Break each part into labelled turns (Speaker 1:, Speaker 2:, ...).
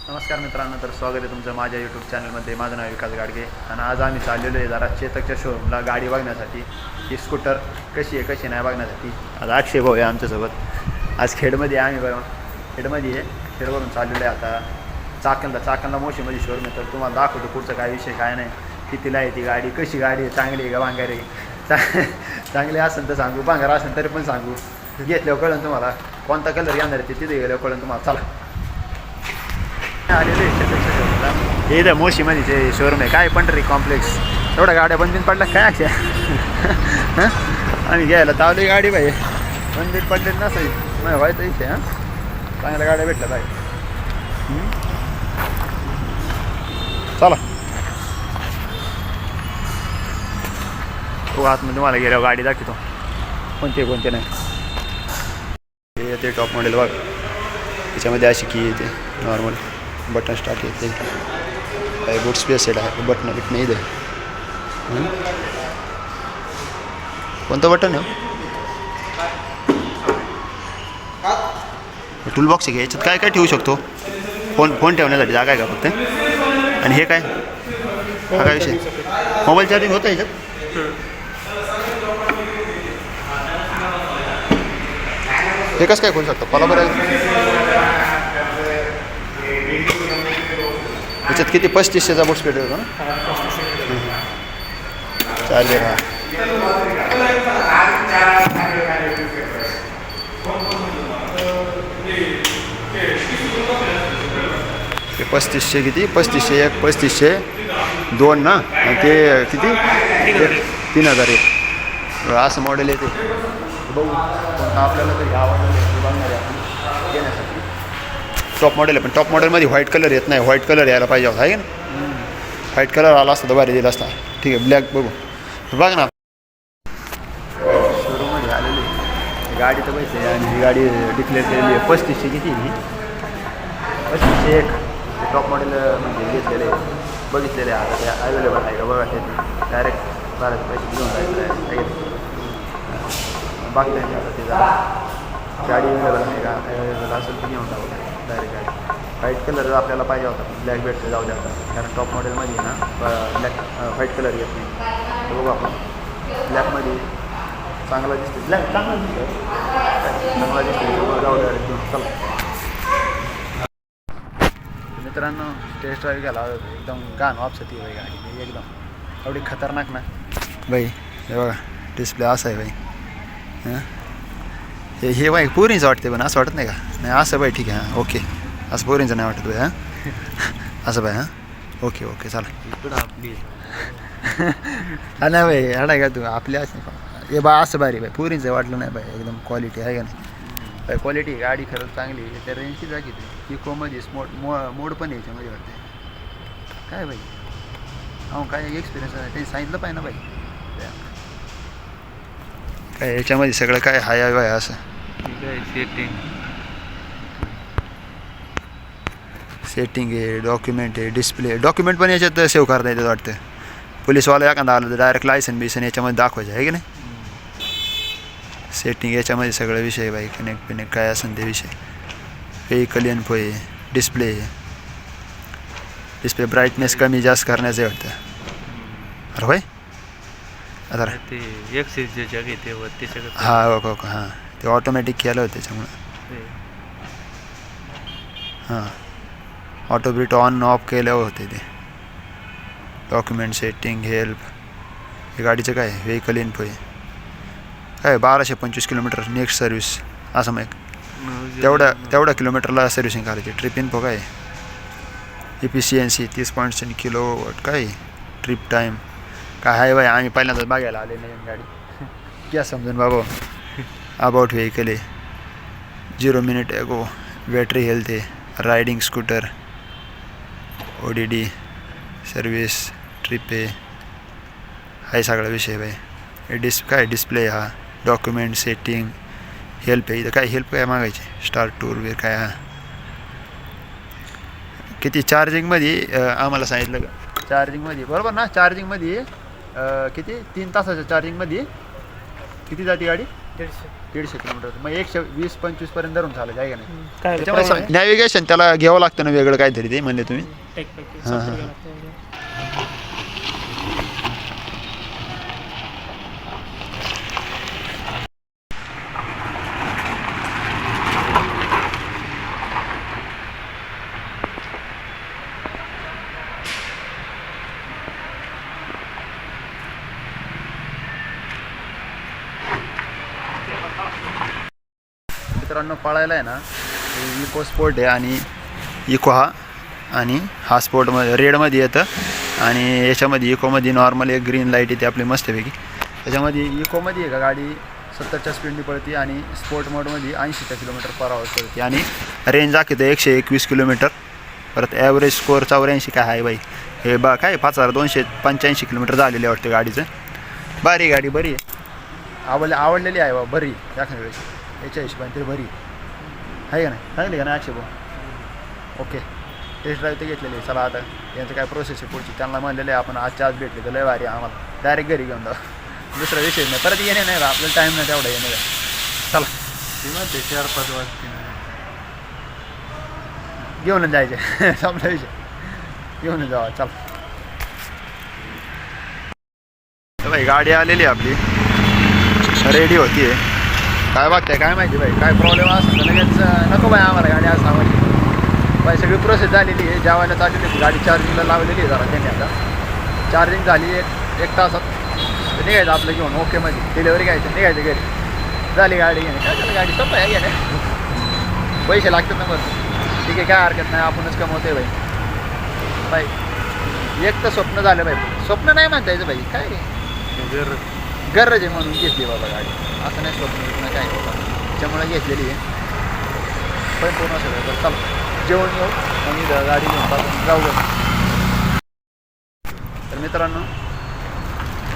Speaker 1: नमस्कार मित्रांनो, तर स्वागत आहे तुमचं माझ्या यूट्यूब चॅनलमध्ये. माझं नाव विकास गाडगे आणि आज आम्ही चाललेलो आहे जरा चेतकच्या शोरूमला गाडी बघण्यासाठी. ही स्कूटर कशी आहे कशी नाही बघण्यासाठी. आज अक्षय भाऊ आहे आमच्यासोबत. आज खेडमध्ये आम्ही बघा खेडमध्ये आहे, खेडवरून चाललेलो आहे आता चाकणला मोशीमध्ये शोरूम आहे. तर तुम्हाला दाखवतो पुढचं काय विषय काय नाही, कितीला आहे ती गाडी, कशी गाडी आहे, चांगली आहे का भांगार आहे. चांगली असेल तर सांगू, भांगार असेल तरी पण सांगू. घेतल्यावर कळलं तुम्हाला कोणता कलर येणार आहे ते, तिथे गेल्यावर कळलं तुम्हाला. चला आलेलो आहे चेतकच्या शोरूमला. हे इथं मोशीमध्ये जे शोरूम आहे, काय पंढरी कॉम्प्लेक्स. एवढ्या गाड्या बंदीन पडल्या काय अक्षय. आम्ही घ्यायला तावली गाडी बाई, बंदीन पडले नसेल मग व्हायचं इथे. चांगल्या गाड्या भेटल्या बाई. चला तो आतमध्ये तुम्हाला गेल्यावर गाडी दाखवतो कोणते नाही. हे येते टॉप मॉडेल बघ, त्याच्यामध्ये अशी की येते नॉर्मल बटन स्टार्ट येते. काही बूट स्पेस आहे, बटन नाही दे. कोणतं बटन आहे टूल बॉक्स आहे का याच्यात? काय काय ठेवू शकतो? फोन ठेवण्यासाठी जागा आहे का फक्त? आणि हे काय, हा काय विषय? मोबाईल चार्जिंग होतं याच्यात? हे कसं काय खोलू शकतो? मला बरं याच्यात किती 3500चा बोट स्पीड होतो ना. चार्जर हा ते 3500 किती 3501 3502 ना, आणि ते किती 3001 असं मॉडेल येते. बघू आपल्याला तरी आवडलं बघणार आहे आपण घेण्यासाठी. टॉप मॉडेल आहे, पण टॉप मॉडेलमध्ये व्हाईट कलर येत नाही. व्हाईट कलर यायला पाहिजे होता आहे ना. व्हाईट कलर आला असता तर भारी दिला असता. ठीक आहे, ब्लॅक बघू. बघ ना शोरूममध्ये आलेली गाडी तर पैसे, आणि ही गाडी डिक्लेअर केलेली आहे 3500 किती ही 3501. टॉप मॉडेल म्हणजे घेतलेले बघितलेले आता ते अवेलेबल आहे का बघा. ते डायरेक्ट 12 पैसे घेऊन जायचं आहे. बाकी आता ते जरा गाडी अवेलेबल नाही का, अवेलेबल असेल तर घेऊन जाऊ डायरेक्ट गाडी. व्हाईट कलर आपल्याला पाहिजे होता, ब्लॅक भेटते जाऊ द्या आता, कारण टॉप मॉडेलमध्ये ना ब्लॅक व्हाईट कलर येत नाही. बघू आपण ब्लॅकमध्ये चांगला दिसतो. ब्लॅक चांगला दिसतो जाऊ द्या घेऊन. चला मित्रांनो, टेस्ट ड्राईव्ह घ्यायला एकदम गाण वापसती बाई गाडी, एकदम एवढी खतरनाक ना बाई. हे बघा डिस्प्ले असा आहे बाई. हां हे बाई पोरींचं वाटते, पण असं वाटत नाही का? नाही असं बाई ठीक आहे. हां ओके, असं पोरींचं नाही वाटत बाई. हां असं बाई. हां ओके ओके चला.
Speaker 2: आपली
Speaker 1: हा नाही बाई, हाडा का तू आपली असं हे बा असं भारी बाई. पोरींचं वाटलं नाही बाई, एकदम क्वालिटी आहे का नाही बाई. क्वालिटी गाडी खरंच चांगली आहे. त्या रेंजची जागी ती इकोमध्ये मोड पण याच्यामध्ये वाटते काय बाई. हो काय एक्सपिरियन्स आहे ते सांगितलं पाहिजे ना बाई. काय याच्यामध्ये सगळं काय हाय आहे बाई असं. सेटिंग आहे, डॉक्युमेंट आहे, डॉक्युमेंट पण याच्यात सेव्ह करता येतात वाटतं. पोलीसवाला एखादा आलं तर डायरेक्ट लायसन बिसन याच्यामध्ये दाखवायचं आहे की नाही. सेटिंग याच्यामध्ये सगळं विषय आहे बाई. कनेक्ट काय असेल ते विषय. व्हेकल इन्फो आहे, डिस्प्ले ब्राईटनेस कमी जास्त करण्याचं आहे वाटतं. अरे होय आता
Speaker 2: ते एक्सिसचे जग येते वरती सगळं.
Speaker 1: हां हो हां ते ऑटोमॅटिक केलं होतं त्याच्यामुळं. हां ऑटोब्रिट ऑन ऑफ केल्यावर होते ते. Document setting help. हे गाडीचं काय व्हेकल इन्फो आहे काय 1225 किलोमीटर नेक्स्ट सर्व्हिस असं मग तेवढ्या किलोमीटरला सर्व्हिसिंग करायची. ट्रिप इन्फो काय EPCNC 30.7 किलोवॉट काय. ट्रिप टाईम काय आहे बाई. आम्ही पहिल्यांदाच बघायला आले नवीन गाडी. क्या समजून बाबा. अबाउट व्हेकल आहे 0 मिनिट एगो. बॅटरी हेल्थ आहे. Riding scooter ODD service trip आहे सगळा विषय बाई. काय डिस्प्ले हा डॉक्युमेंट सेटिंग हेल्प आहे. इथं काय हेल्प काय मागायचे स्टार्ट टूर वेर काय. हा किती चार्जिंगमध्ये आम्हाला सांगितलं का चार्जिंगमध्ये बरोबर ना. चार्जिंगमध्ये किती 3 तासाच्या चार्जिंगमध्ये किती जाते गाडी 150 किलोमीटर मग 120-125 पर्यंत धरून चालेल आहे का नाही
Speaker 3: काय
Speaker 1: त्याच्यामुळे नॅव्हिगेशन त्याला घ्यावं लागतं ना वेगळं काहीतरी ते म्हणले तुम्ही हां हां मित्रांनो पळायला आहे ना इको स्पोर्ट आहे आणि इको आणि हा स्पोर्टमध्ये रेडमध्ये येतं आणि याच्यामध्ये इकोमध्ये नॉर्मल एक ग्रीन लाईट येते आपली मस्तपैकी त्याच्यामध्ये इकोमध्ये आहे का गाडी 70च्या स्पीडने पळते आणि स्पोर्ट मोडमध्ये 80 किलोमीटर पर आवर पळते आणि रेंज दाखवतं 121 किलोमीटर परत ॲव्हरेज स्कोअर 84 काय आहे बाई हे काय 5285 किलोमीटर झालेले वाटते गाडीचं भारी गाडी बरी आहे आवडलेली आहे बा बरी दाखवण्या वेळेस याच्या हिशोबाने तरी बरी आहे का नाही चांगली का नाही अक्षय भाऊ ओके टेस्ट ड्राईव्ह ते घेतलेली आहे चला आता यांचं काय प्रोसेस आहे पुढची त्यांना म्हणलेलं आहे आपण आजच्या आज भेटले तर लय भारी आम्हाला डायरेक्ट घरी घेऊन जाऊ दुसरा विषय नाही परत येणे नाही आपल्याला टाईम नाही तेवढा येणे चला
Speaker 2: ती म्हणते 4-5 वाजते
Speaker 1: घेऊनच जायचे संपला विषय घेऊनच जावा चला भाई गाडी आलेली आपली रेडी होती आहे काय बघताय काय माहिती भाई काय प्रॉब्लेम असेल तर लगेच नको बाई आम्हाला गाडी आज आवडली बाई सगळी प्रोसेस झालेली आहे जेवायला चाललेली होती गाडी चार्जिंगला लावलेली आहे जरा त्यांनी आता चार्जिंग झाली एक तासात तर निघायचं आपलं घेऊन ओकेमध्ये डिलेवरी घ्यायचं निघायचं घरी झाली गाडी घेणे काय झालं गाडी सोपं आहे घेणे पैसे लागतात ना बरं ठीक आहे काय हरकत नाही आपणच कमवतोय बाई एक तर स्वप्न झालं बाई स्वप्न नाही म्हणता यायचं बाई काय रे गरज आहे म्हणून घेतली बाबा गाडी असं नाही स्वप्न काय त्याच्यामुळे घेतलेली आहे पण पूर्ण सगळं तर चला जेवण येऊ आणि गाडी घेऊन जाऊ तर मित्रांनो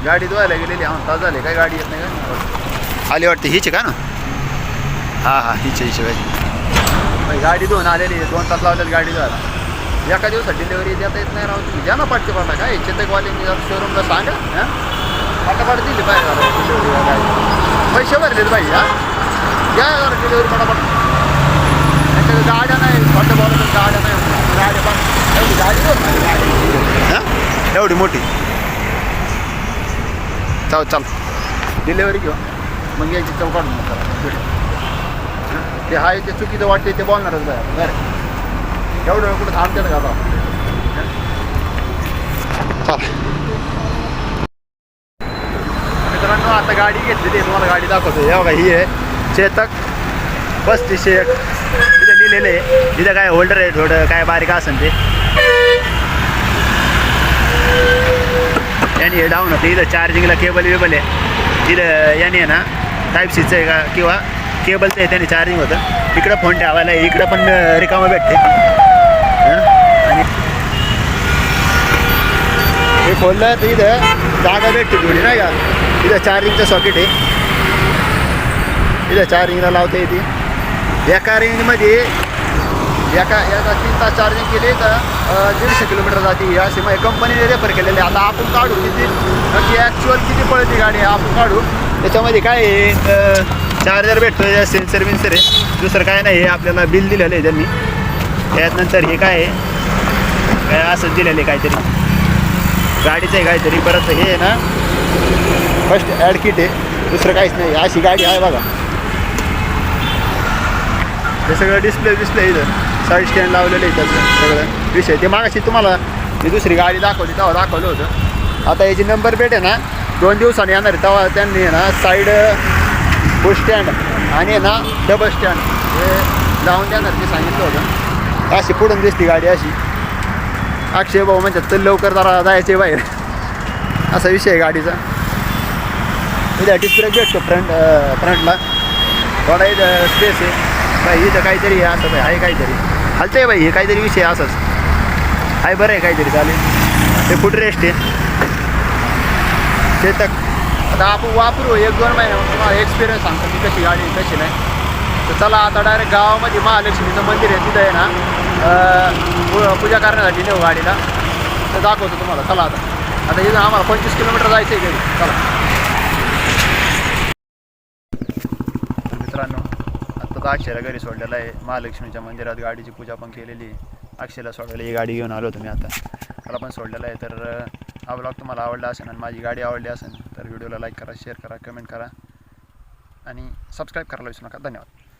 Speaker 1: गाडी धुवायला गेलेली तास झाले काय गाडी येत नाही का आली वाटते हीच का ना हां हीच बाई गाडी धुवून आलेली 2 तास लावलेली गाडी धुवायला एका दिवसात डिलेवरी देता येत नाही राहू तुम्ही द्या ना पाठते पाठा काय चेतकवाल्यांनी जर शोरूमला सांगा हां फटाफट दिली पाहिजे डिलेवरी गाडी पैसे भरलेत बाई हां द्या जरा डिलेवरी फटाफट त्यांच्याकडे गाड्या नाही फट बोलत गाड्या नाही गाड्या पण एवढी गाडी होत नाही गाडी हां एवढी मोठी चल डिलेवरी घेऊ मग यायची चौकाट करा ते आहे ते चुकीचं वाटते ते बोलणारच बाय बरं एवढं वेळ कुठं थांबते ना का आता चल मित्रांनो आता गाडी घेतलेली आहे तुम्हाला गाडी दाखवतो हे बघा ही आहे चेतक 3501 इथं लिहिलेलं आहे इथं काय होल्डर आहे थोडं काय बारीक असेल ते याने हे डाऊन होतं इथं चार्जिंगला केबल वेबल आहे इथं याने आहे ना टाईप सीचं आहे का किंवा केबलचं आहे त्याने चार्जिंग होतं इकडं फोन ठेवायला आहे इकडं पण रिकामं भेटते आणि हे खोललं तर इथं जागा भेटते थोडी नाही का इथं चार्जिंगचं सॉकेट आहे इथं चार्जिंगला लावता येते एका रेंजमध्ये एका 3 तास चार्जिंग केली तर 150 किलोमीटर जाते असे मग कंपनीने रेफर केलेले आता आपण काढू किती नक्की ॲक्च्युअल किती पळते गाडी आपण काढू त्याच्यामध्ये काय आहे चार्जर भेटतो सेन्सर विन्सर आहे दुसरं काय नाही हे आपल्याला बिल दिलेलं आहे त्यांनी त्यानंतर हे काय आहे काय असंच दिलेलं आहे काहीतरी गाडीचं आहे काहीतरी परत हे आहे ना फर्स्ट ॲड किट आहे दुसरं काहीच नाही अशी गाडी आहे बघा हे सगळं डिस्प्ले इथं साईड स्टँड लावलेलं आहे त्याचं सगळं विषय ते मागाशी तुम्हाला मी दुसरी गाडी दाखवली तेव्हा दाखवलं होतं आता याची नंबर प्लेट आहे ना 2 दिवसांनी येणार आहे तेव्हा त्यांनी आहे ना साईड बस स्टँड आणि आहे ना डबल स्टँड हे लावून देणार ते सांगितलं होतं अशी पुढून दिसली गाडी अशी अक्षय भाऊ म्हणतात तर लवकर जरा जायचे बाहेर असा विषय आहे गाडीचा इथं डिस्प्ले भेटतो फ्रंटला थोडा इथं स्पेस आहे बाई इथं काहीतरी आहे असं बाई आहे काहीतरी हलतं आहे बाई हे काहीतरी विषय असंच आहे बरं आहे काहीतरी चालेल ते फुट रेस्ट आहे चेतक आता आपण वापरू 1-2 महिने तुम्हाला एक्सपिरियन्स सांगतो की कशी गाडी कशी नाही तर चला आता डायरेक्ट गावामध्ये महालक्ष्मीचं मंदिर आहे तिथं आहे ना पूजा करण्यासाठी नेऊ गाडीला तर दाखवतो तुम्हाला चला आता इथं आम्हाला 25 किलोमीटर जायचं आहे घरी चला आता अक्षयला घरी सोडलेला आहे. महालक्ष्मीच्या मंदिरात गाडीची पूजा पण केलेली आहे. अक्षयला सोडायला ही गाडी घेऊन आलो होतो मी आता. त्याला पण सोडलेलं आहे. तर हा ब्लॉग तुम्हाला आवडला असेल आणि माझी गाडी आवडली असेल तर व्हिडिओला लाईक करा, शेअर करा, कमेंट करा आणि सबस्क्राईब करायला विसरू नका. धन्यवाद.